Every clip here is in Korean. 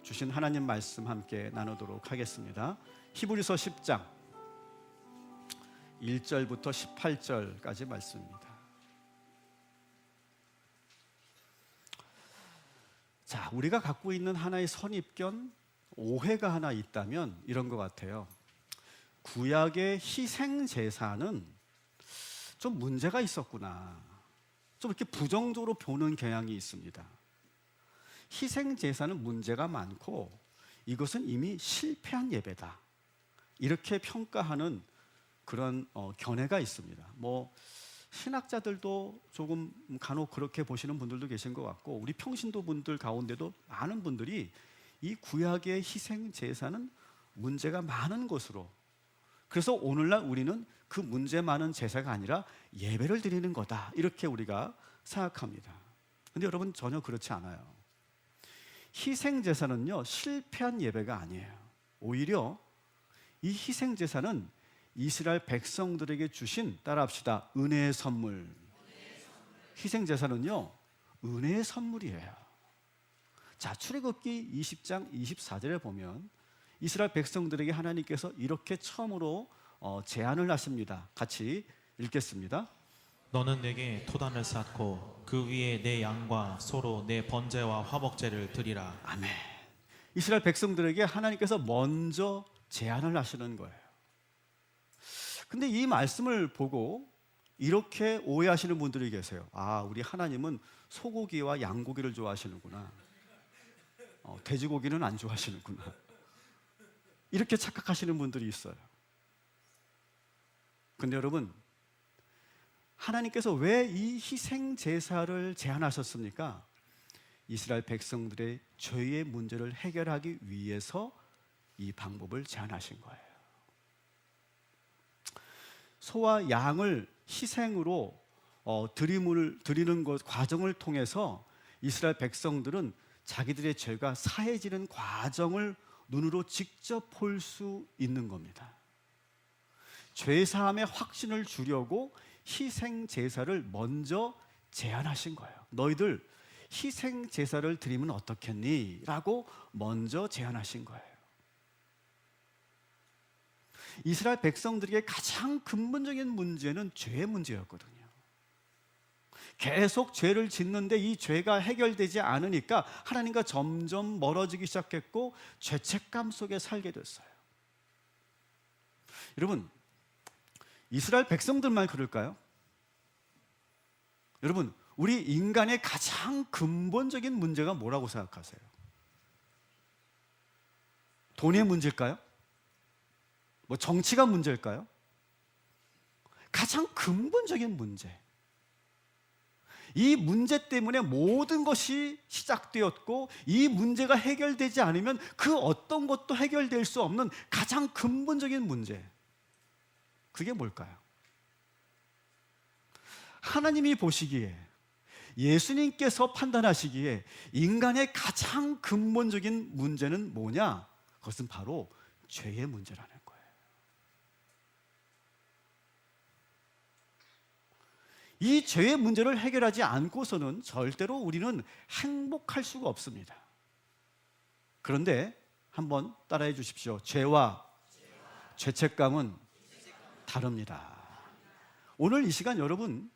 주신 하나님 말씀 함께 나누도록 하겠습니다. 히브리서 10장 1절부터 18절까지 말씀입니다. 자, 우리가 갖고 있는 하나의 선입견, 오해가 하나 있다면 이런 것 같아요. 구약의 희생 제사는 좀 문제가 있었구나, 좀 이렇게 부정적으로 보는 경향이 있습니다. 희생 제사는 문제가 많고 이것은 이미 실패한 예배다, 이렇게 평가하는 그런 견해가 있습니다. 신학자들도 조금 간혹 그렇게 보시는 분들도 계신 것 같고, 우리 평신도 분들 가운데도 많은 분들이 이 구약의 희생 제사는 문제가 많은 것으로, 그래서 오늘날 우리는 그 문제 많은 제사가 아니라 예배를 드리는 거다, 이렇게 우리가 생각합니다. 근데 여러분, 전혀 그렇지 않아요. 희생 제사는요, 실패한 예배가 아니에요. 오히려 이 희생 제사는 이스라엘 백성들에게 주신, 따라합시다, 은혜의 선물. 희생 제사는요, 은혜의 선물이에요. 자, 출애굽기 20장 24절에 보면 이스라엘 백성들에게 하나님께서 이렇게 처음으로 제안을 하십니다. 같이 읽겠습니다. 너는 내게 토단을 쌓고 그 위에 내 양과 소로 내 번제와 화목제를 드리라. 아멘. 이스라엘 백성들에게 하나님께서 먼저 제안을 하시는 거예요. 근데 이 말씀을 보고 이렇게 오해하시는 분들이 계세요. 아, 우리 하나님은 소고기와 양고기를 좋아하시는구나, 돼지고기는 안 좋아하시는구나, 이렇게 착각하시는 분들이 있어요. 근데 여러분, 하나님께서 왜 이 희생 제사를 제안하셨습니까? 이스라엘 백성들의 죄의 문제를 해결하기 위해서 이 방법을 제안하신 거예요. 소와 양을 희생으로 드리는 것 과정을 통해서 이스라엘 백성들은 자기들의 죄가 사해지는 과정을 눈으로 직접 볼 수 있는 겁니다. 죄 사함의 확신을 주려고 희생 제사를 먼저 제안하신 거예요. 너희들 희생 제사를 드리면 어떻겠니? 라고 먼저 제안하신 거예요. 이스라엘 백성들에게 가장 근본적인 문제는 죄의 문제였거든요. 계속 죄를 짓는데 이 죄가 해결되지 않으니까 하나님과 점점 멀어지기 시작했고 죄책감 속에 살게 됐어요. 여러분, 이스라엘 백성들만 그럴까요? 여러분, 우리 인간의 가장 근본적인 문제가 뭐라고 생각하세요? 돈의 문제일까요? 정치가 문제일까요? 가장 근본적인 문제, 이 문제 때문에 모든 것이 시작되었고, 이 문제가 해결되지 않으면 그 어떤 것도 해결될 수 없는 가장 근본적인 문제, 그게 뭘까요? 하나님이 보시기에, 예수님께서 판단하시기에 인간의 가장 근본적인 문제는 뭐냐? 그것은 바로 죄의 문제라는 거예요. 이 죄의 문제를 해결하지 않고서는 절대로 우리는 행복할 수가 없습니다. 그런데 한번 따라해 주십시오. 죄와 죄책감은 다릅니다. 오늘 이 시간 여러분,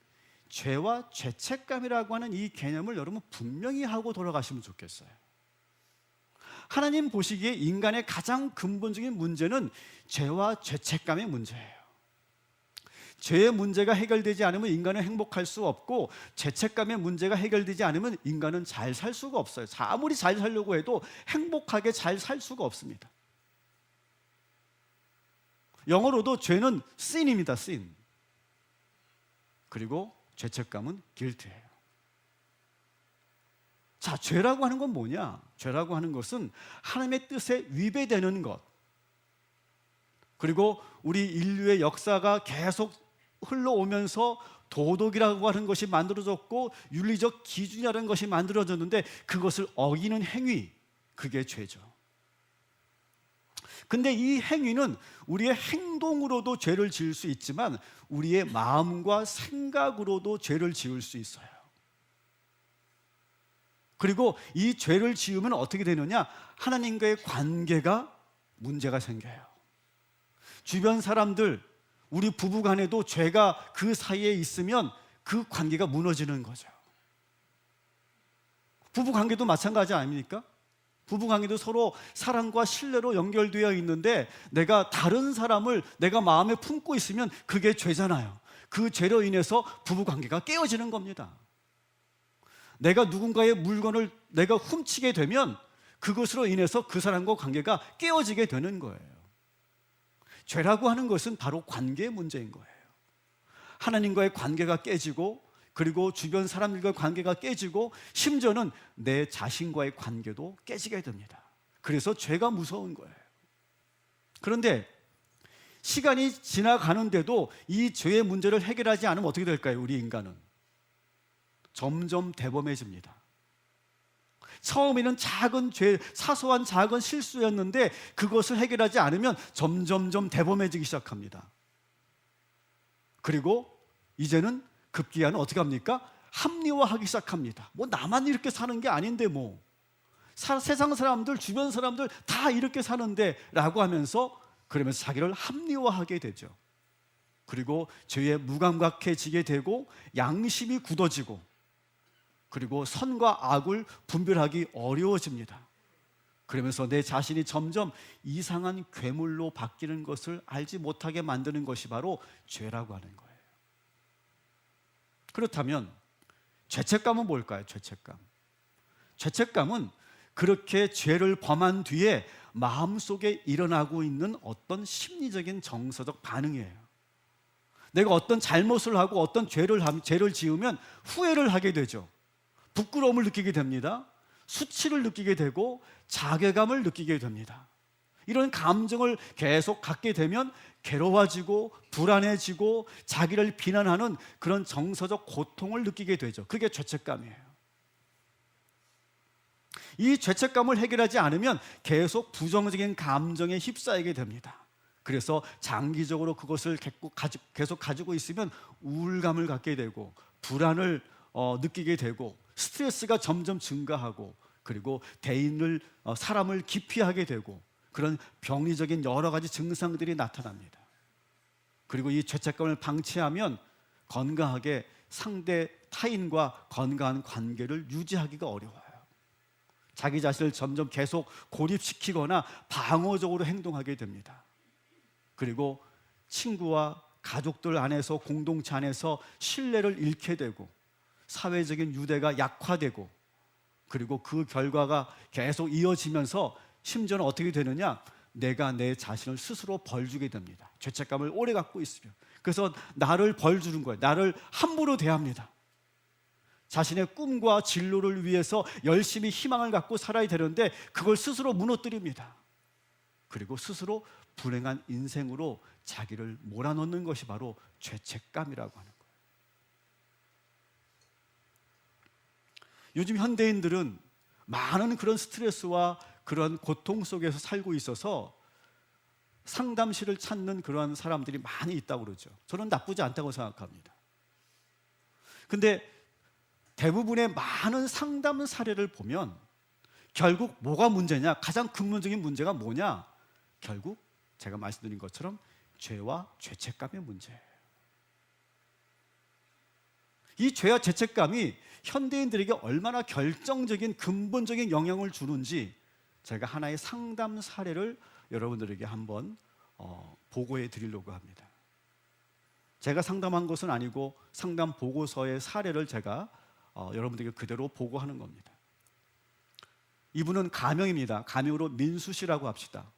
죄와 죄책감이라고 하는 이 개념을 여러분 분명히 하고 돌아가시면 좋겠어요. 하나님 보시기에 인간의 가장 근본적인 문제는 죄와 죄책감의 문제예요. 죄의 문제가 해결되지 않으면 인간은 행복할 수 없고, 죄책감의 문제가 해결되지 않으면 인간은 잘 살 수가 없어요. 아무리 잘 살려고 해도 행복하게 잘 살 수가 없습니다. 영어로도 죄는 sin입니다. sin. 그리고 죄책감은 guilt예요. 자, 죄라고 하는 건 뭐냐? 죄라고 하는 것은 하나님의 뜻에 위배되는 것, 그리고 우리 인류의 역사가 계속 흘러오면서 도덕이라고 하는 것이 만들어졌고 윤리적 기준이라는 것이 만들어졌는데 그것을 어기는 행위, 그게 죄죠. 근데 이 행위는 우리의 행동으로도 죄를 지을 수 있지만 우리의 마음과 생각으로도 죄를 지을 수 있어요. 그리고 이 죄를 지으면 어떻게 되느냐? 하나님과의 관계가 문제가 생겨요. 주변 사람들, 우리 부부 간에도 죄가 그 사이에 있으면 그 관계가 무너지는 거죠. 부부 관계도 마찬가지 아닙니까? 부부 관계도 서로 사랑과 신뢰로 연결되어 있는데 내가 다른 사람을 내가 마음에 품고 있으면 그게 죄잖아요. 그 죄로 인해서 부부 관계가 깨어지는 겁니다. 내가 누군가의 물건을 내가 훔치게 되면 그것으로 인해서 그 사람과 관계가 깨어지게 되는 거예요. 죄라고 하는 것은 바로 관계의 문제인 거예요. 하나님과의 관계가 깨지고, 그리고 주변 사람들과의 관계가 깨지고, 심지어는 내 자신과의 관계도 깨지게 됩니다. 그래서 죄가 무서운 거예요. 그런데 시간이 지나가는데도 이 죄의 문제를 해결하지 않으면 어떻게 될까요? 우리 인간은 점점 대범해집니다. 처음에는 작은 죄, 사소한 작은 실수였는데 그것을 해결하지 않으면 점점점 대범해지기 시작합니다. 그리고 이제는 급기야는 어떻게 합니까? 합리화하기 시작합니다. 뭐 나만 이렇게 사는 게 아닌데 뭐 세상 사람들, 주변 사람들 다 이렇게 사는데 라고 하면서, 그러면서 자기를 합리화하게 되죠. 그리고 죄에 무감각해지게 되고 양심이 굳어지고, 그리고 선과 악을 분별하기 어려워집니다. 그러면서 내 자신이 점점 이상한 괴물로 바뀌는 것을 알지 못하게 만드는 것이 바로 죄라고 하는 거예요. 그렇다면 죄책감은 뭘까요? 죄책감은 그렇게 죄를 범한 뒤에 마음속에 일어나고 있는 어떤 심리적인 정서적 반응이에요. 내가 어떤 잘못을 하고 어떤 죄를 지으면 후회를 하게 되죠. 부끄러움을 느끼게 됩니다. 수치를 느끼게 되고 자괴감을 느끼게 됩니다. 이런 감정을 계속 갖게 되면 괴로워지고 불안해지고 자기를 비난하는 그런 정서적 고통을 느끼게 되죠. 그게 죄책감이에요. 이 죄책감을 해결하지 않으면 계속 부정적인 감정에 휩싸이게 됩니다. 그래서 장기적으로 그것을 계속 가지고 있으면 우울감을 갖게 되고 불안을 느끼게 되고 스트레스가 점점 증가하고, 그리고 사람을 기피하게 되고, 그런 병리적인 여러 가지 증상들이 나타납니다. 그리고 이 죄책감을 방치하면 건강하게 타인과 건강한 관계를 유지하기가 어려워요. 자기 자신을 점점 계속 고립시키거나 방어적으로 행동하게 됩니다. 그리고 친구와 가족들 안에서, 공동체 안에서 신뢰를 잃게 되고, 사회적인 유대가 약화되고, 그리고 그 결과가 계속 이어지면서 심지어는 어떻게 되느냐? 내가 내 자신을 스스로 벌주게 됩니다. 죄책감을 오래 갖고 있으면. 그래서 나를 벌주는 거예요. 나를 함부로 대합니다. 자신의 꿈과 진로를 위해서 열심히 희망을 갖고 살아야 되는데 그걸 스스로 무너뜨립니다. 그리고 스스로 불행한 인생으로 자기를 몰아넣는 것이 바로 죄책감이라고 하는 거예요. 요즘 현대인들은 많은 그런 스트레스와 그런 고통 속에서 살고 있어서 상담실을 찾는 그런 사람들이 많이 있다고 그러죠. 저는 나쁘지 않다고 생각합니다. 근데 대부분의 많은 상담 사례를 보면 결국 뭐가 문제냐? 가장 근본적인 문제가 뭐냐? 결국 제가 말씀드린 것처럼 죄와 죄책감의 문제예요. 이 죄와 죄책감이 현대인들에게 얼마나 결정적인 근본적인 영향을 주는지 제가 하나의 상담 사례를 여러분들에게 한번 보고해 드리려고 합니다. 제가 상담한 것은 아니고 상담 보고서의 사례를 제가 여러분들에게 그대로 보고하는 겁니다. 이분은 가명입니다. 가명으로 민수 씨라고 합시다.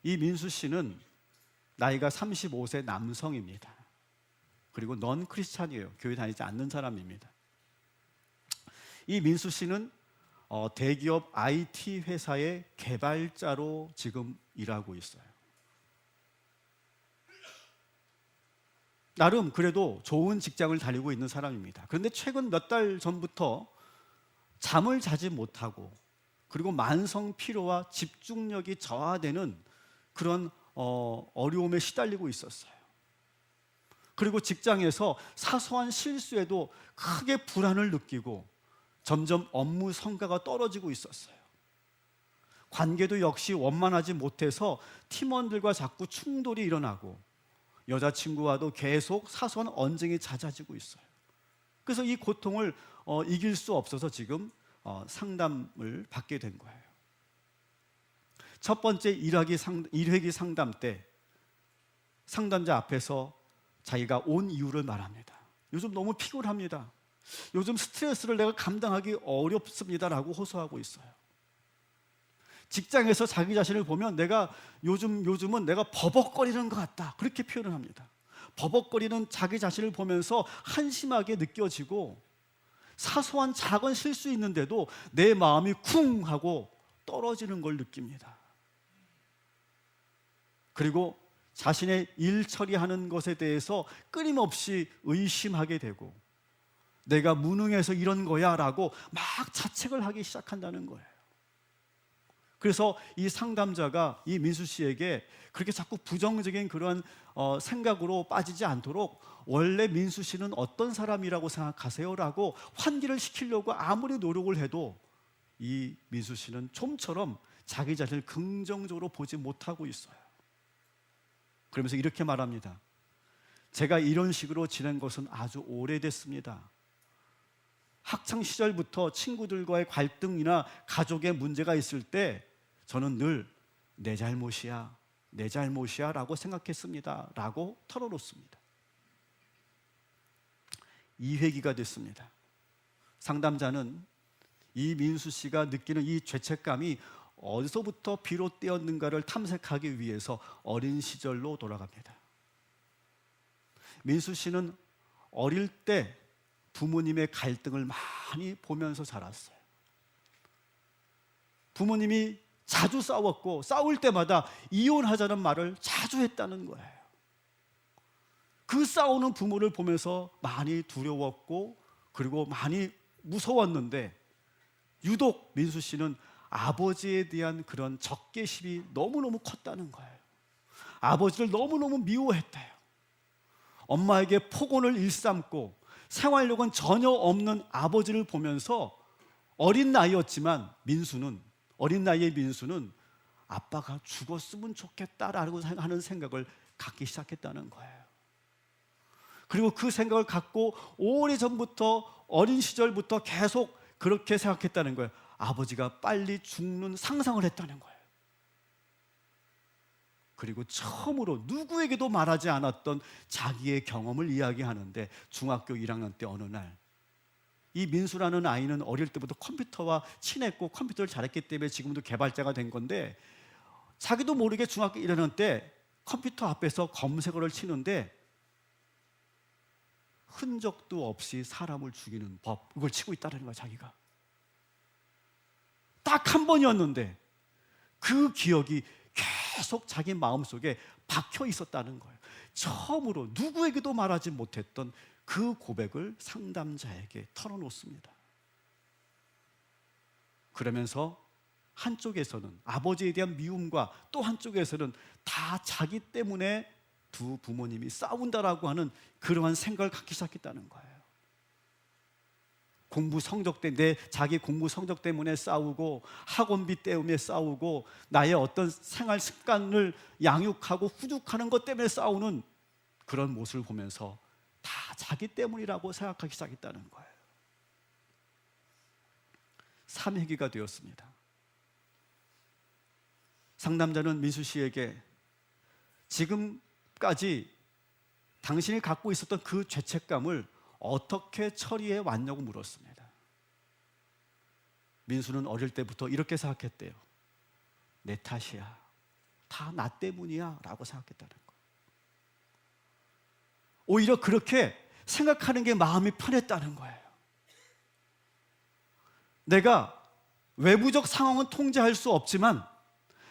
이 민수 씨는 나이가 35세 남성입니다. 그리고 넌 크리스찬이에요. 교회 다니지 않는 사람입니다. 이 민수 씨는 대기업 IT 회사의 개발자로 지금 일하고 있어요. 나름 그래도 좋은 직장을 다니고 있는 사람입니다. 그런데 최근 몇 달 전부터 잠을 자지 못하고, 그리고 만성 피로와 집중력이 저하되는 그런 어려움에 시달리고 있었어요. 그리고 직장에서 사소한 실수에도 크게 불안을 느끼고 점점 업무 성과가 떨어지고 있었어요. 관계도 역시 원만하지 못해서 팀원들과 자꾸 충돌이 일어나고 여자친구와도 계속 사소한 언쟁이 잦아지고 있어요. 그래서 이 고통을 이길 수 없어서 지금 상담을 받게 된 거예요. 첫 번째 1회기 상담 때 상담자 앞에서 자기가 온 이유를 말합니다. 요즘 너무 피곤합니다. 요즘 스트레스를 내가 감당하기 어렵습니다라고 호소하고 있어요. 직장에서 자기 자신을 보면 요즘은 내가 버벅거리는 것 같다, 그렇게 표현을 합니다. 버벅거리는 자기 자신을 보면서 한심하게 느껴지고 사소한 작은 실수 있는데도 내 마음이 쿵 하고 떨어지는 걸 느낍니다. 그리고 자신의 일 처리하는 것에 대해서 끊임없이 의심하게 되고 내가 무능해서 이런 거야 라고 막 자책을 하기 시작한다는 거예요. 그래서 이 상담자가 이 민수 씨에게 그렇게 자꾸 부정적인 그런 생각으로 빠지지 않도록 원래 민수 씨는 어떤 사람이라고 생각하세요? 라고 환기를 시키려고 아무리 노력을 해도 이 민수 씨는 좀처럼 자기 자신을 긍정적으로 보지 못하고 있어요. 그러면서 이렇게 말합니다. 제가 이런 식으로 지낸 것은 아주 오래됐습니다. 학창 시절부터 친구들과의 갈등이나 가족의 문제가 있을 때 저는 늘 내 잘못이야, 내 잘못이야 라고 생각했습니다 라고 털어놓습니다. 2회기가 됐습니다. 상담자는 이 민수 씨가 느끼는 이 죄책감이 어디서부터 비롯되었는가를 탐색하기 위해서 어린 시절로 돌아갑니다. 민수 씨는 어릴 때 부모님의 갈등을 많이 보면서 자랐어요. 부모님이 자주 싸웠고 싸울 때마다 이혼하자는 말을 자주 했다는 거예요. 그 싸우는 부모를 보면서 많이 두려웠고 그리고 많이 무서웠는데 유독 민수 씨는 아버지에 대한 그런 적개심이 너무너무 컸다는 거예요. 아버지를 너무너무 미워했대요. 엄마에게 폭언을 일삼고 생활력은 전혀 없는 아버지를 보면서 어린 나이의 민수는 아빠가 죽었으면 좋겠다라고 하는 생각을 갖기 시작했다는 거예요. 그리고 그 생각을 갖고 오래전부터 어린 시절부터 계속 그렇게 생각했다는 거예요. 아버지가 빨리 죽는 상상을 했다는 거예요. 그리고 처음으로 누구에게도 말하지 않았던 자기의 경험을 이야기하는데 중학교 1학년 때 어느 날 이 민수라는 아이는 어릴 때부터 컴퓨터와 친했고 컴퓨터를 잘했기 때문에 지금도 개발자가 된 건데 자기도 모르게 중학교 1학년 때 컴퓨터 앞에서 검색어를 치는데 흔적도 없이 사람을 죽이는 법, 이걸 치고 있다는 거야. 자기가 딱 한 번이었는데 그 기억이 계속 자기 마음속에 박혀 있었다는 거예요. 처음으로 누구에게도 말하지 못했던 그 고백을 상담자에게 털어놓습니다. 그러면서 한쪽에서는 아버지에 대한 미움과 또 한쪽에서는 다 자기 때문에 두 부모님이 싸운다라고 하는 그러한 생각을 갖기 시작했다는 거예요. 자기 공부 성적 때문에 싸우고 학원비 때문에 싸우고 나의 어떤 생활 습관을 양육하고 후죽하는 것 때문에 싸우는 그런 모습을 보면서 다 자기 때문이라고 생각하기 시작했다는 거예요. 3회기가 되었습니다. 상담자는 민수 씨에게 지금까지 당신이 갖고 있었던 그 죄책감을 어떻게 처리해 왔냐고 물었습니다. 민수는 어릴 때부터 이렇게 생각했대요. 내 탓이야, 다 나 때문이야 라고 생각했다는 거예요. 오히려 그렇게 생각하는 게 마음이 편했다는 거예요. 내가 외부적 상황은 통제할 수 없지만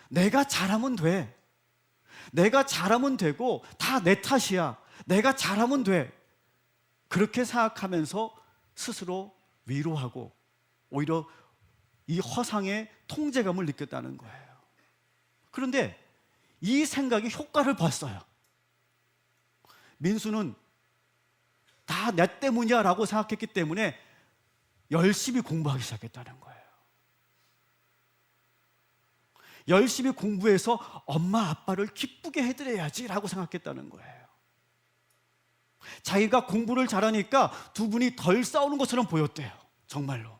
내가 잘하면 돼. 내가 잘하면 되고 다 내 탓이야. 내가 잘하면 돼. 그렇게 생각하면서 스스로 위로하고 오히려 이 허상의 통제감을 느꼈다는 거예요. 그런데 이 생각이 효과를 봤어요. 민수는 다 내 때문이야 라고 생각했기 때문에 열심히 공부하기 시작했다는 거예요. 열심히 공부해서 엄마 아빠를 기쁘게 해드려야지라고 생각했다는 거예요. 자기가 공부를 잘하니까 두 분이 덜 싸우는 것처럼 보였대요. 정말로.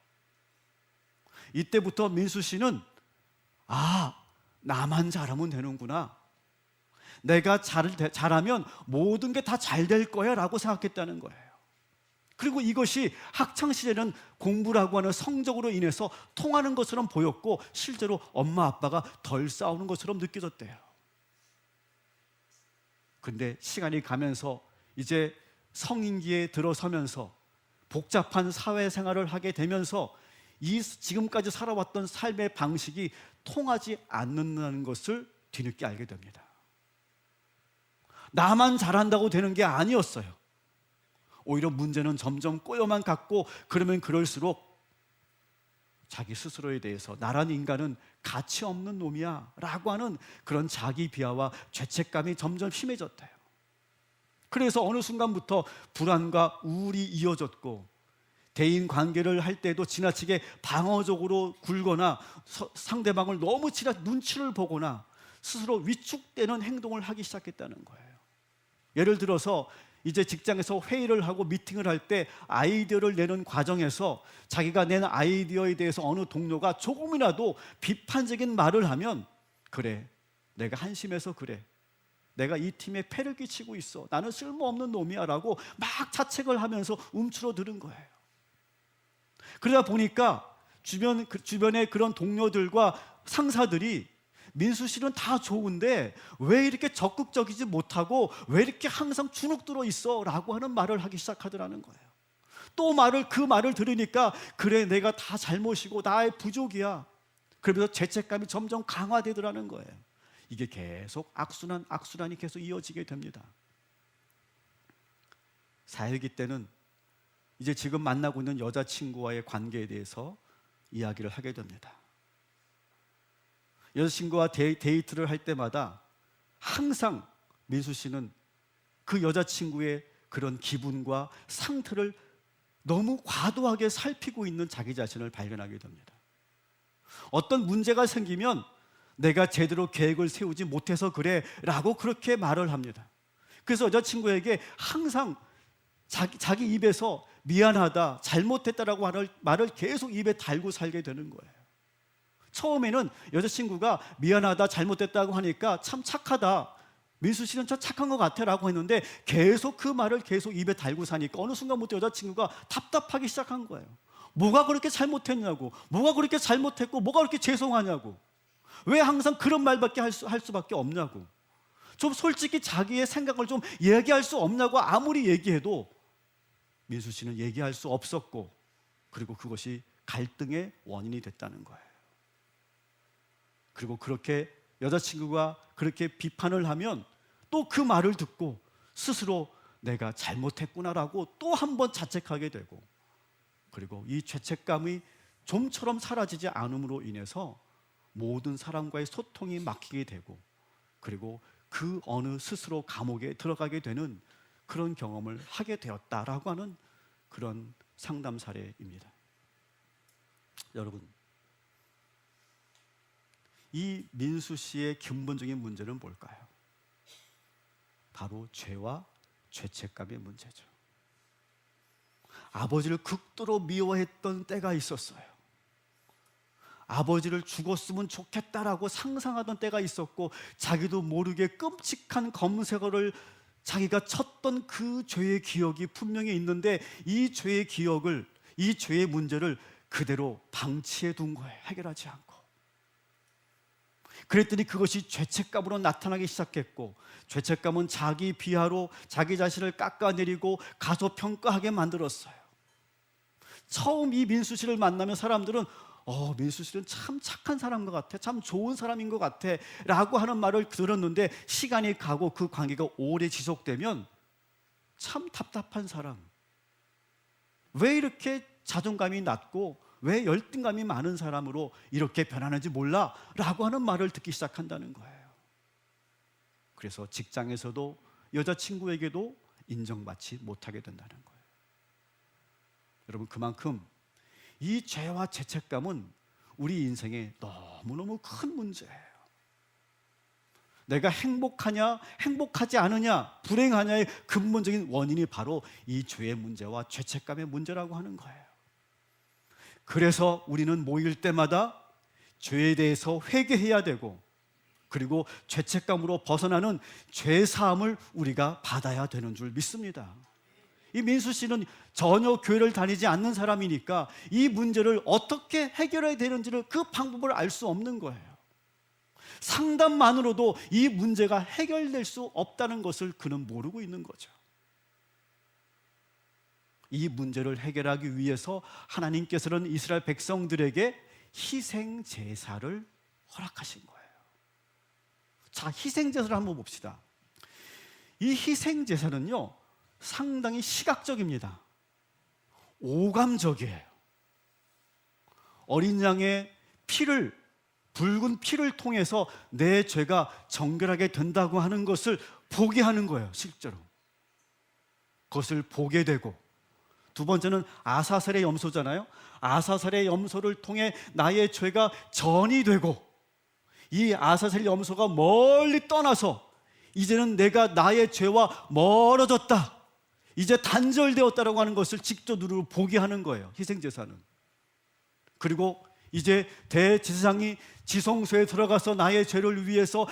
이때부터 민수 씨는 나만 잘하면 되는구나. 내가 잘하면 모든 게 다 잘 될 거야 라고 생각했다는 거예요. 그리고 이것이 학창시절에는 공부라고 하는 성적으로 인해서 통하는 것처럼 보였고 실제로 엄마 아빠가 덜 싸우는 것처럼 느껴졌대요. 근데 시간이 가면서 이제 성인기에 들어서면서 복잡한 사회생활을 하게 되면서 이 지금까지 살아왔던 삶의 방식이 통하지 않는다는 것을 뒤늦게 알게 됩니다. 나만 잘한다고 되는 게 아니었어요. 오히려 문제는 점점 꼬여만 갔고 그러면 그럴수록 자기 스스로에 대해서 나란 인간은 가치 없는 놈이야 라고 하는 그런 자기 비하와 죄책감이 점점 심해졌대요. 그래서 어느 순간부터 불안과 우울이 이어졌고 대인 관계를 할 때도 지나치게 방어적으로 굴거나 상대방을 너무 눈치를 보거나 스스로 위축되는 행동을 하기 시작했다는 거예요. 예를 들어서 이제 직장에서 회의를 하고 미팅을 할 때 아이디어를 내는 과정에서 자기가 낸 아이디어에 대해서 어느 동료가 조금이라도 비판적인 말을 하면 그래, 내가 한심해서 그래, 내가 이 팀에 폐를 끼치고 있어, 나는 쓸모없는 놈이야 라고 막 자책을 하면서 움츠러드는 거예요. 그러다 보니까 주변의 그런 동료들과 상사들이 민수 씨는 다 좋은데 왜 이렇게 적극적이지 못하고 왜 이렇게 항상 주눅 들어 있어 라고 하는 말을 하기 시작하더라는 거예요. 또 그 말을 들으니까 그래, 내가 다 잘못이고 나의 부족이야. 그러면서 죄책감이 점점 강화되더라는 거예요. 이게 계속 악순환이 계속 이어지게 됩니다. 사회기 때는 이제 지금 만나고 있는 여자친구와의 관계에 대해서 이야기를 하게 됩니다. 여자친구와 데이트를 할 때마다 항상 민수 씨는 그 여자친구의 그런 기분과 상태를 너무 과도하게 살피고 있는 자기 자신을 발견하게 됩니다. 어떤 문제가 생기면 내가 제대로 계획을 세우지 못해서 그래 라고 그렇게 말을 합니다. 그래서 여자친구에게 항상 자기 입에서 미안하다, 잘못했다라고 말을 계속 입에 달고 살게 되는 거예요. 처음에는 여자친구가 미안하다, 잘못됐다고 하니까 참 착하다, 민수 씨는 참 착한 것 같아 라고 했는데 계속 그 말을 계속 입에 달고 사니까 어느 순간부터 여자친구가 답답하기 시작한 거예요. 뭐가 그렇게 잘못했냐고, 뭐가 그렇게 잘못했고 뭐가 그렇게 죄송하냐고, 왜 항상 그런 말밖에 할 수밖에 없냐고, 좀 솔직히 자기의 생각을 좀 얘기할 수 없냐고 아무리 얘기해도 민수 씨는 얘기할 수 없었고, 그리고 그것이 갈등의 원인이 됐다는 거예요. 그리고 그렇게 여자친구가 그렇게 비판을 하면 또 그 말을 듣고 스스로 내가 잘못했구나라고 또 한 번 자책하게 되고, 그리고 이 죄책감이 좀처럼 사라지지 않음으로 인해서 모든 사람과의 소통이 막히게 되고, 그리고 그 어느 스스로 감옥에 들어가게 되는 그런 경험을 하게 되었다라고 하는 그런 상담 사례입니다. 여러분, 이 민수 씨의 근본적인 문제는 뭘까요? 바로 죄와 죄책감의 문제죠. 아버지를 극도로 미워했던 때가 있었어요. 아버지를 죽었으면 좋겠다라고 상상하던 때가 있었고, 자기도 모르게 끔찍한 검색어를 자기가 쳤던 그 죄의 기억이 분명히 있는데 이 죄의 기억을, 이 죄의 문제를 그대로 방치해 둔 거예요. 해결하지 않고. 그랬더니 그것이 죄책감으로 나타나기 시작했고, 죄책감은 자기 비하로 자기 자신을 깎아내리고 가소평가하게 만들었어요. 처음 이 민수 씨를 만나면 사람들은 민수 씨는 참 착한 사람인 것 같아, 참 좋은 사람인 것 같아 라고 하는 말을 들었는데, 시간이 가고 그 관계가 오래 지속되면 참 답답한 사람, 왜 이렇게 자존감이 낮고 왜 열등감이 많은 사람으로 이렇게 변하는지 몰라 라고 하는 말을 듣기 시작한다는 거예요. 그래서 직장에서도 여자친구에게도 인정받지 못하게 된다는 거예요. 여러분, 그만큼 이 죄와 죄책감은 우리 인생에 너무너무 큰 문제예요. 내가 행복하냐, 행복하지 않으냐, 불행하냐의 근본적인 원인이 바로 이 죄의 문제와 죄책감의 문제라고 하는 거예요. 그래서 우리는 모일 때마다 죄에 대해서 회개해야 되고, 그리고 죄책감으로 벗어나는 죄 사함을 우리가 받아야 되는 줄 믿습니다. 이 민수 씨는 전혀 교회를 다니지 않는 사람이니까 이 문제를 어떻게 해결해야 되는지를 그 방법을 알 수 없는 거예요. 상담만으로도 이 문제가 해결될 수 없다는 것을 그는 모르고 있는 거죠. 이 문제를 해결하기 위해서 하나님께서는 이스라엘 백성들에게 희생 제사를 허락하신 거예요. 자, 희생 제사를 한번 봅시다. 이 희생 제사는요, 상당히 시각적입니다. 오감적이에요. 어린 양의 피를, 붉은 피를 통해서 내 죄가 정결하게 된다고 하는 것을 보게 하는 거예요. 실제로 그것을 보게 되고, 두 번째는 아사셀의 염소잖아요. 아사셀의 염소를 통해 나의 죄가 전이 되고, 이 아사셀 염소가 멀리 떠나서 이제는 내가 나의 죄와 멀어졌다, 이제 단절되었다라고 하는 것을 직접 눈으로 보게 하는 거예요, 희생제사는. 그리고 이제 대제사장이 지성소에 들어가서 나의 죄를 위해서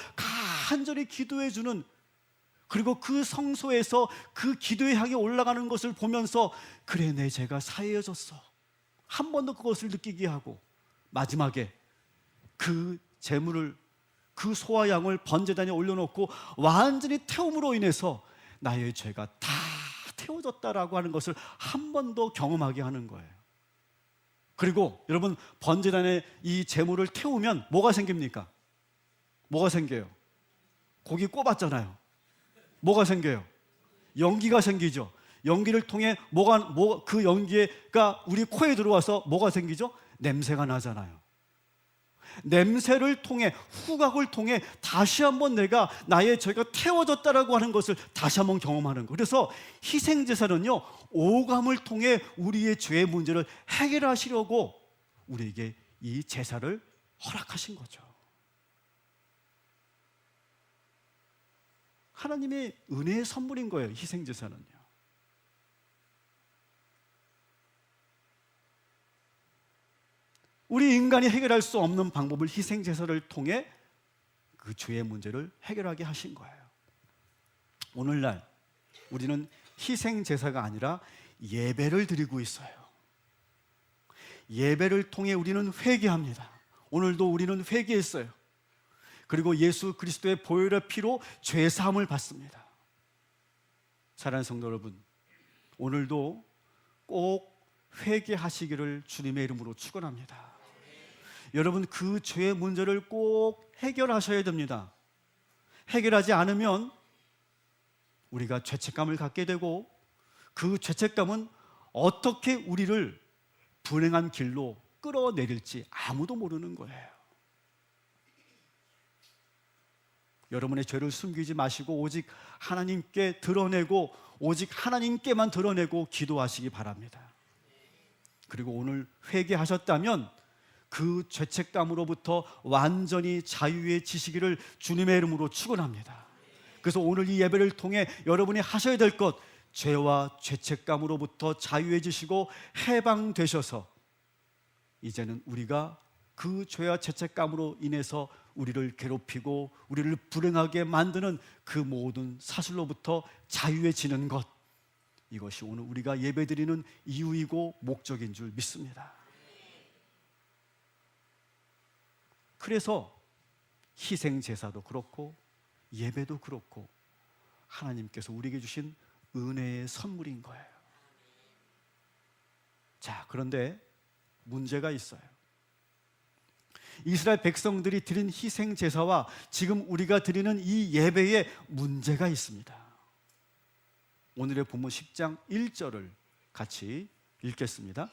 간절히 기도해 주는, 그리고 그 성소에서 그 기도의 향이 올라가는 것을 보면서, 그래, 내 죄가 사해졌어, 한 번 더 그것을 느끼게 하고, 마지막에 그 제물을, 그 소와 양을 번제단에 올려놓고 완전히 태움으로 인해서 나의 죄가 다 태워졌다라고 하는 것을 한 번 더 경험하게 하는 거예요. 그리고 여러분, 번제단에 이 제물을 태우면 뭐가 생깁니까? 뭐가 생겨요? 고기 꼽았잖아요. 뭐가 생겨요? 연기가 생기죠. 연기를 통해 그 연기가 우리 코에 들어와서 뭐가 생기죠? 냄새가 나잖아요. 냄새를 통해, 후각을 통해 다시 한번 내가 나의 죄가 태워졌다라고 하는 것을 다시 한번 경험하는 거예요. 그래서 희생제사는요, 오감을 통해 우리의 죄의 문제를 해결하시려고 우리에게 이 제사를 허락하신 거죠. 하나님의 은혜의 선물인 거예요, 희생제사는요. 우리 인간이 해결할 수 없는 방법을 희생제사를 통해 그 죄의 문제를 해결하게 하신 거예요. 오늘날 우리는 희생제사가 아니라 예배를 드리고 있어요. 예배를 통해 우리는 회개합니다. 오늘도 우리는 회개했어요. 그리고 예수 그리스도의 보혈의 피로 죄사함을 받습니다. 사랑하는 성도 여러분, 오늘도 꼭 회개하시기를 주님의 이름으로 축원합니다. 여러분, 그 죄의 문제를 꼭 해결하셔야 됩니다. 해결하지 않으면 우리가 죄책감을 갖게 되고, 그 죄책감은 어떻게 우리를 불행한 길로 끌어내릴지 아무도 모르는 거예요. 여러분의 죄를 숨기지 마시고 오직 하나님께 드러내고, 오직 하나님께만 드러내고 기도하시기 바랍니다. 그리고 오늘 회개하셨다면 그 죄책감으로부터 완전히 자유해지시기를 주님의 이름으로 축원합니다. 그래서 오늘 이 예배를 통해 여러분이 하셔야 될 것, 죄와 죄책감으로부터 자유해지시고 해방되셔서 이제는 우리가 그 죄와 죄책감으로 인해서 우리를 괴롭히고 우리를 불행하게 만드는 그 모든 사슬로부터 자유해지는 것, 이것이 오늘 우리가 예배드리는 이유이고 목적인 줄 믿습니다. 그래서 희생제사도 그렇고 예배도 그렇고 하나님께서 우리에게 주신 은혜의 선물인 거예요. 자, 그런데 문제가 있어요. 이스라엘 백성들이 드린 희생제사와 지금 우리가 드리는 이 예배에 문제가 있습니다. 오늘의 본문 10장 1절을 같이 읽겠습니다.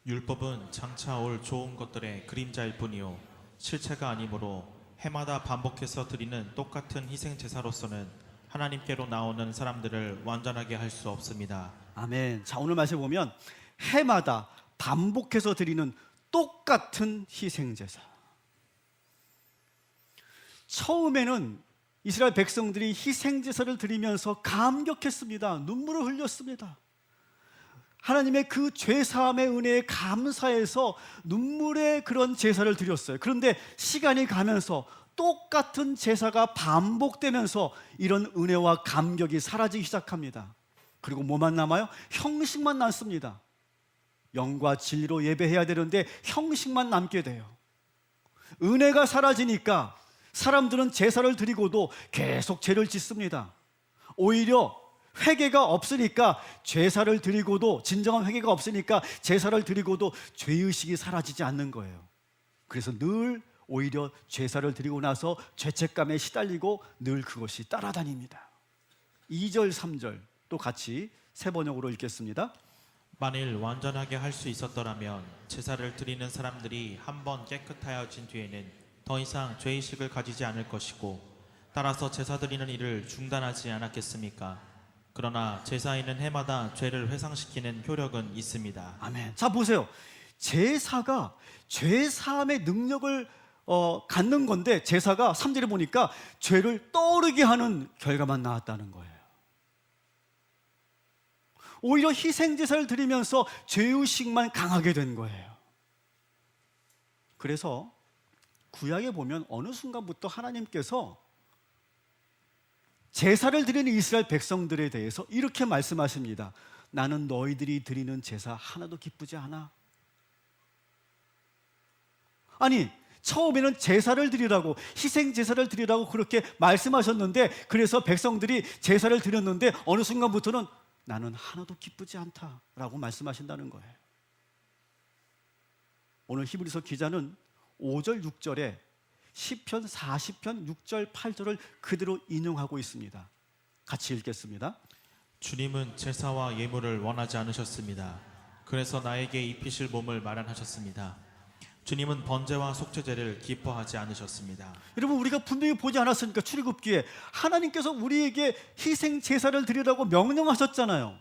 율법은 장차 올 좋은 것들의 그림자일 뿐이요 실체가 아니므로 해마다 반복해서 드리는 똑같은 희생 제사로서는 하나님께로 나오는 사람들을 완전하게 할 수 없습니다. 아멘. 자, 오늘 말씀 보면 해마다 반복해서 드리는 똑같은 희생제사. 처음에는 이스라엘 백성들이 희생제사를 드리면서 감격했습니다. 눈물을 흘렸습니다. 하나님의 그 죄사함의 은혜에 감사해서 눈물의 그런 제사를 드렸어요. 그런데 시간이 가면서 똑같은 제사가 반복되면서 이런 은혜와 감격이 사라지기 시작합니다. 그리고 뭐만 남아요? 형식만 남습니다. 영과 진리로 예배해야 되는데 형식만 남게 돼요. 은혜가 사라지니까 사람들은 제사를 드리고도 계속 죄를 짓습니다. 오히려 회개가 없으니까 제사를 드리고도, 진정한 회개가 없으니까 제사를 드리고도 죄의식이 사라지지 않는 거예요. 그래서 늘 오히려 제사를 드리고 나서 죄책감에 시달리고 늘 그것이 따라다닙니다. 2절 3절 또 같이 세 번역으로 읽겠습니다. 만일 완전하게 할 수 있었더라면 제사를 드리는 사람들이 한 번 깨끗하여진 뒤에는 더 이상 죄의식을 가지지 않을 것이고 따라서 제사 드리는 일을 중단하지 않았겠습니까? 그러나 제사에는 해마다 죄를 회상시키는 효력은 있습니다. 아멘. 자 보세요. 제사가 죄사함의 능력을 갖는 건데, 제사가 3절에 보니까 죄를 떠오르게 하는 결과만 나왔다는 거예요. 오히려 희생제사를 드리면서 죄의식만 강하게 된 거예요. 그래서 구약에 보면 어느 순간부터 하나님께서 제사를 드리는 이스라엘 백성들에 대해서 이렇게 말씀하십니다. 나는 너희들이 드리는 제사 하나도 기쁘지 않아. 아니, 처음에는 제사를 드리라고, 희생 제사를 드리라고 그렇게 말씀하셨는데, 그래서 백성들이 제사를 드렸는데 어느 순간부터는 나는 하나도 기쁘지 않다라고 말씀하신다는 거예요. 오늘 히브리서 기자는 5절 6절에 시편 40편 6절 8절을 그대로 인용하고 있습니다. 같이 읽겠습니다. 주님은 제사와 예물을 원하지 않으셨습니다. 그래서 나에게 입히실 몸을 마련하셨습니다. 주님은 번제와 속죄제를 기뻐하지 않으셨습니다. 여러분, 우리가 분명히 보지 않았습니까? 출애굽기에 하나님께서 우리에게 희생 제사를 드리라고 명령하셨잖아요.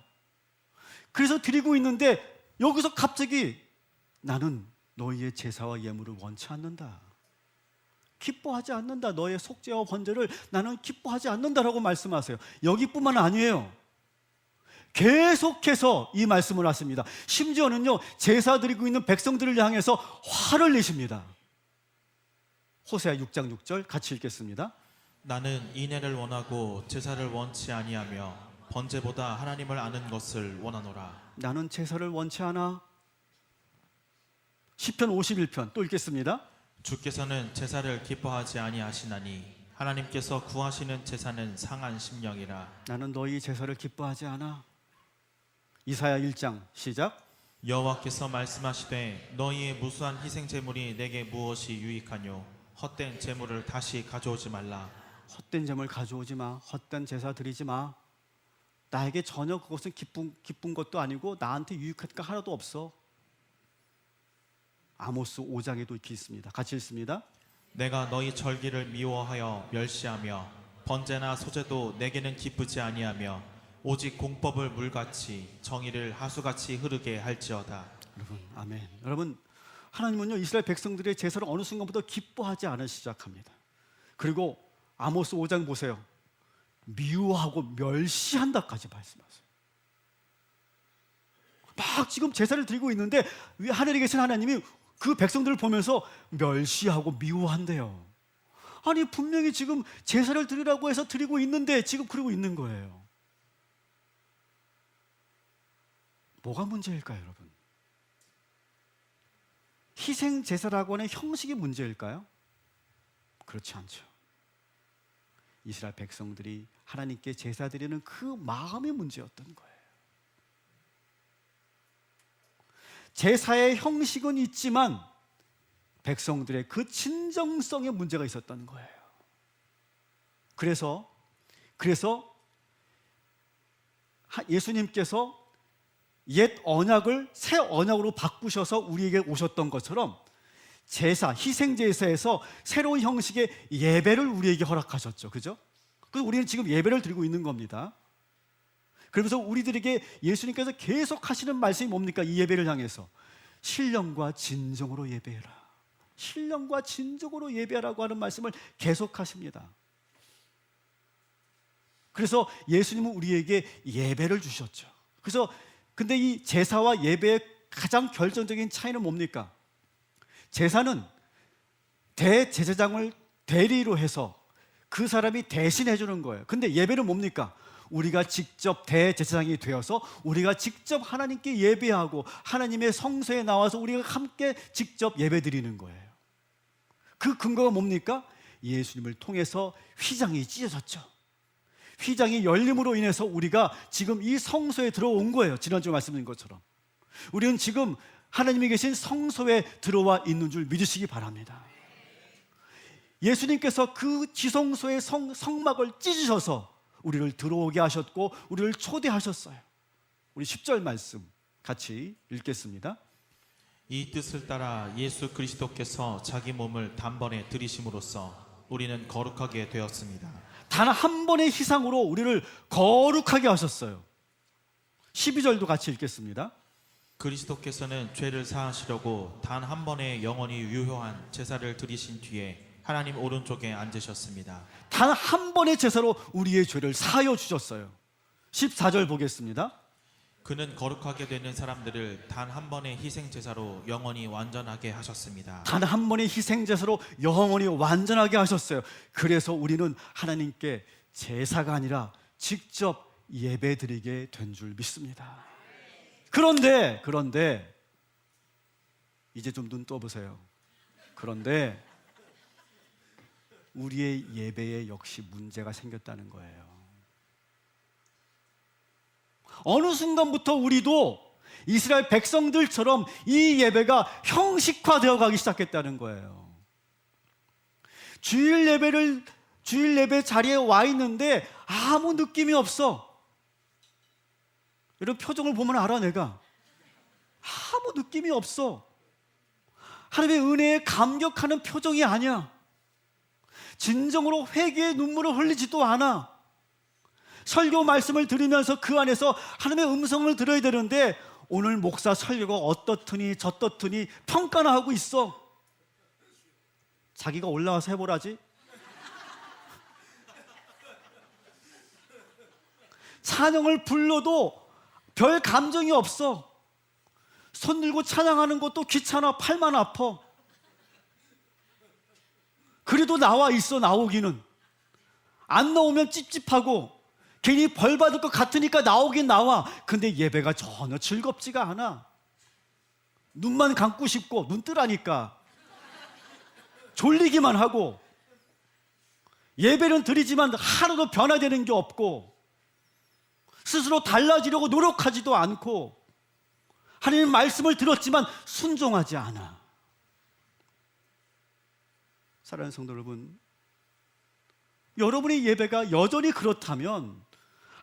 그래서 드리고 있는데 여기서 갑자기 나는 너희의 제사와 예물을 원치 않는다, 기뻐하지 않는다, 너의 속죄와 번제를 나는 기뻐하지 않는다라고 말씀하세요. 여기뿐만 아니에요. 계속해서 이 말씀을 하십니다. 심지어는요, 제사 드리고 있는 백성들을 향해서 화를 내십니다. 호세아 6장 6절 같이 읽겠습니다. 나는 인애를 원하고 제사를 원치 아니하며 번제보다 하나님을 아는 것을 원하노라. 나는 제사를 원치 않아. 시편 51편 또 읽겠습니다. 주께서는 제사를 기뻐하지 아니하시나니 하나님께서 구하시는 제사는 상한 심령이라. 나는 너희 제사를 기뻐하지 않아. 이사야 1장 시작. 여호와께서 말씀하시되 너희의 무수한 희생 제물이 내게 무엇이 유익하뇨? 헛된 제물을 다시 가져오지 말라. 헛된 제물 가져오지 마. 헛된 제사 드리지 마. 나에게 전혀 그것은 기쁜 것도 아니고 나한테 유익할 거 하나도 없어. 아모스 5장에도 이렇게 있습니다. 같이 읽습니다. 내가 너희 절기를 미워하여 멸시하며 번제나 소제도 내게는 기쁘지 아니하며 오직 공법을 물같이 정의를 하수같이 흐르게 할지어다. 여러분, 아멘. 여러분, 하나님은요, 이스라엘 백성들의 제사를 어느 순간부터 기뻐하지 않으 시작합니다. 그리고 아모스 5장 보세요. 미워하고 멸시한다까지 말씀하세요. 막 지금 제사를 드리고 있는데 하늘에 계신 하나님이 그 백성들을 보면서 멸시하고 미워한대요. 아니, 분명히 지금 제사를 드리라고 해서 드리고 있는데 지금 그러고 있는 거예요. 뭐가 문제일까요, 여러분? 희생 제사라고 하는 형식이 문제일까요? 그렇지 않죠. 이스라엘 백성들이 하나님께 제사 드리는 그 마음의 문제였던 거예요. 제사의 형식은 있지만 백성들의 그 진정성에 문제가 있었던 거예요. 그래서 예수님께서 옛 언약을 새 언약으로 바꾸셔서 우리에게 오셨던 것처럼 제사, 희생 제사에서 새로운 형식의 예배를 우리에게 허락하셨죠. 그죠? 그래서 우리는 지금 예배를 드리고 있는 겁니다. 그러면서 우리들에게 예수님께서 계속 하시는 말씀이 뭡니까? 이 예배를 향해서 신령과 진정으로 예배해라. 신령과 진정으로 예배하라고 하는 말씀을 계속하십니다. 그래서 예수님은 우리에게 예배를 주셨죠. 그래서 근데 이 제사와 예배의 가장 결정적인 차이는 뭡니까? 제사는 대제사장을 대리로 해서 그 사람이 대신해 주는 거예요. 근데 예배는 뭡니까? 우리가 직접 대제사장이 되어서 우리가 직접 하나님께 예배하고 하나님의 성소에 나와서 우리가 함께 직접 예배드리는 거예요. 그 근거가 뭡니까? 예수님을 통해서 휘장이 찢어졌죠. 휘장이 열림으로 인해서 우리가 지금 이 성소에 들어온 거예요. 지난주에 말씀드린 것처럼 우리는 지금 하나님이 계신 성소에 들어와 있는 줄 믿으시기 바랍니다. 예수님께서 그 지성소의 성막을 찢으셔서 우리를 들어오게 하셨고 우리를 초대하셨어요. 우리 10절 말씀 같이 읽겠습니다. 이 뜻을 따라 예수 그리스도께서 자기 몸을 단번에 들이심으로써 우리는 거룩하게 되었습니다. 단 한 번의 희생으로 우리를 거룩하게 하셨어요. 12절도 같이 읽겠습니다. 그리스도께서는 죄를 사하시려고 단 한 번의 영원히 유효한 제사를 드리신 뒤에 하나님 오른쪽에 앉으셨습니다. 단 한 번의 제사로 우리의 죄를 사하여 주셨어요. 14절 보겠습니다. 그는 거룩하게 되는 사람들을 단 한 번의 희생 제사로 영원히 완전하게 하셨습니다. 단 한 번의 희생 제사로 영원히 완전하게 하셨어요. 그래서 우리는 하나님께 제사가 아니라 직접 예배드리게 된 줄 믿습니다. 그런데 이제 좀 눈 떠보세요. 그런데 우리의 예배에 역시 문제가 생겼다는 거예요. 어느 순간부터 우리도 이스라엘 백성들처럼 이 예배가 형식화되어 가기 시작했다는 거예요. 주일 예배 자리에 와 있는데 아무 느낌이 없어. 이런 표정을 보면 알아. 내가 아무 느낌이 없어. 하나님의 은혜에 감격하는 표정이 아니야. 진정으로 회개의 눈물을 흘리지도 않아. 설교 말씀을 들으면서 그 안에서 하나님의 음성을 들어야 되는데 오늘 목사 설교가 어떻더니 저떻더니 평가나 하고 있어. 자기가 올라와서 해보라지. 찬양을 불러도 별 감정이 없어. 손 들고 찬양하는 것도 귀찮아. 팔만 아파. 그래도 나와 있어. 나오기는 안 나오면 찝찝하고 괜히 벌 받을 것 같으니까 나오긴 나와. 근데 예배가 전혀 즐겁지가 않아. 눈만 감고 싶고 눈 뜨라니까 졸리기만 하고 예배는 드리지만 하나도 변화되는 게 없고 스스로 달라지려고 노력하지도 않고 하나님 말씀을 들었지만 순종하지 않아. 사랑하는 성도 여러분, 여러분의 예배가 여전히 그렇다면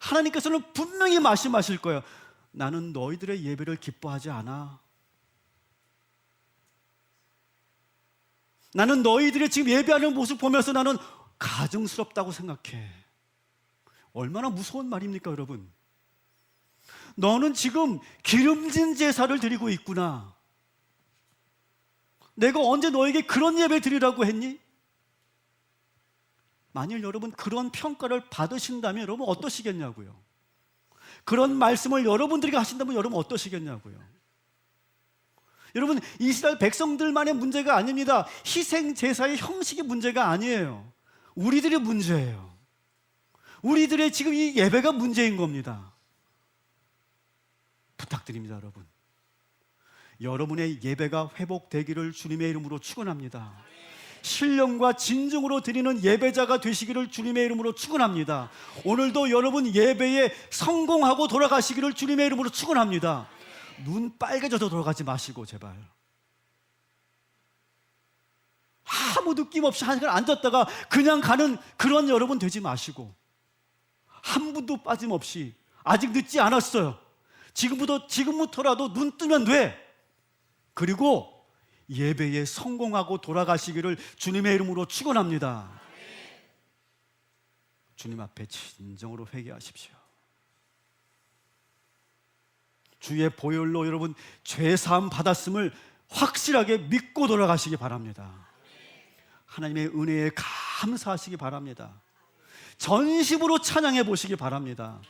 하나님께서는 분명히 말씀하실 거예요. 나는 너희들의 예배를 기뻐하지 않아. 나는 너희들의 지금 예배하는 모습 보면서 나는 가증스럽다고 생각해. 얼마나 무서운 말입니까, 여러분? 너는 지금 기름진 제사를 드리고 있구나. 내가 언제 너에게 그런 예배 드리라고 했니? 만일 여러분 그런 평가를 받으신다면 여러분 어떠시겠냐고요? 그런 말씀을 여러분들에게 하신다면 여러분 어떠시겠냐고요? 여러분 이스라엘 백성들만의 문제가 아닙니다. 희생 제사의 형식이 문제가 아니에요. 우리들의 문제예요. 우리들의 지금 이 예배가 문제인 겁니다. 부탁드립니다, 여러분. 여러분의 예배가 회복되기를 주님의 이름으로 축원합니다. 신령과 진정으로 드리는 예배자가 되시기를 주님의 이름으로 축원합니다. 오늘도 여러분 예배에 성공하고 돌아가시기를 주님의 이름으로 축원합니다. 눈 빨개져서 돌아가지 마시고 제발. 아무 느낌 없이 한 시간 앉았다가 그냥 가는 그런 여러분 되지 마시고 한 분도 빠짐없이 아직 늦지 않았어요. 지금부터라도 눈 뜨면 돼. 그리고 예배에 성공하고 돌아가시기를 주님의 이름으로 축원합니다. 주님 앞에 진정으로 회개하십시오. 주의 보혈로 여러분 죄사함 받았음을 확실하게 믿고 돌아가시기 바랍니다. 하나님의 은혜에 감사하시기 바랍니다. 전심으로 찬양해 보시기 바랍니다.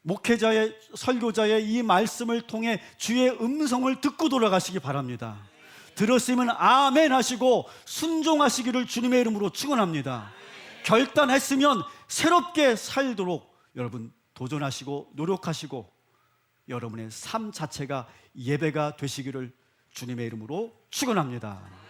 목회자의, 설교자의 이 말씀을 통해 주의 음성을 듣고 돌아가시기 바랍니다. 들었으면 아멘 하시고 순종하시기를 주님의 이름으로 축원합니다. 결단했으면 새롭게 살도록 여러분 도전하시고 노력하시고 여러분의 삶 자체가 예배가 되시기를 주님의 이름으로 축원합니다.